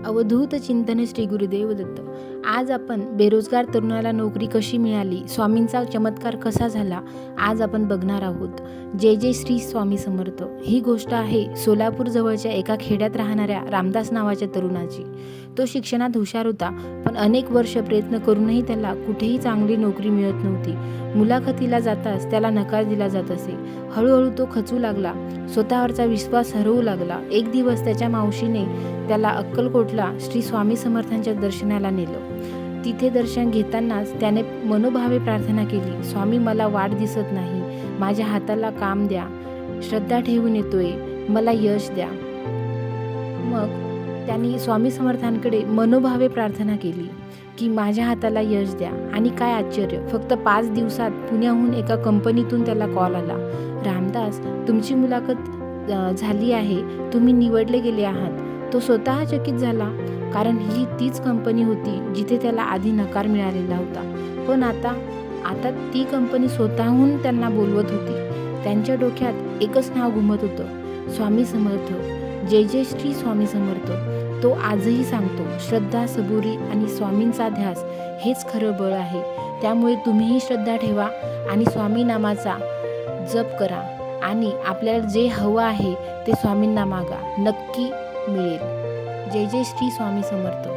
अवधूत चिंतन श्री गुरुदेव दत्त. आज आपण बेरोजगार तरुणाला नोकरी कशी मिळाली, स्वामींचा चमत्कार कसा झाला, आज आपण बघणार आहोत. जय जय श्री स्वामी समर्थ. ही गोष्ट आहे सोलापूर जवळच्या एका खेड्यात राहणाऱ्या रामदास नावाच्या तरुणाची. तो शिक्षणात हुशार होता, पण अनेक वर्ष प्रयत्न करूनही त्याला कुठेही चांगली नोकरी मिळत नव्हती. मुलाखतीला जाताच त्याला नकार दिला जात असे. हळूहळू तो खचू लागला, स्वतःवरचा विश्वास हरवू लागला. एक दिवस त्याच्या मावशीने त्याला अक्कलकोटला श्री स्वामी समर्थांच्या दर्शनाला नेलं. तिथे दर्शन घेतानाच त्याने मनोभावे प्रार्थना केली, स्वामी मला वाट दिसत नाही, माझ्या हाताला काम द्या, श्रद्धा ठेवून येतोय, मला यश द्या. मग त्यांनी स्वामी समर्थांकडे मनोभावे प्रार्थना केली की माझ्या हाताला यश द्या. आणि काय आश्चर्य, फक्त 5 दिवसात पुण्याहून एका कंपनीतून त्याला कॉल आला, रामदास तुमची मुलाखत झाली आहे, तुम्ही निवडले गेले आहात. तो स्वतः चकित झाला, कारण ही तीच कंपनी होती जिथे त्याला आधी नकार मिळालेला होता. पण आता ती कंपनी स्वतःहून त्यांना बोलवत होती. त्यांच्या डोक्यात एकच नाव घुमत होतं, स्वामी समर्थ. जय जय श्री स्वामी समर्थ. तो आजही सांगतो, श्रद्धा, सबुरी आणि स्वामींचा ध्यास हेच खरं बळ आहे. त्यामुळे तुम्हीही श्रद्धा ठेवा आणि स्वामी नामाचा जप करा आणि आपल्याला जे हवं आहे ते स्वामींना मागा, नक्की मिळेल. जय जय श्री स्वामी समर्थ.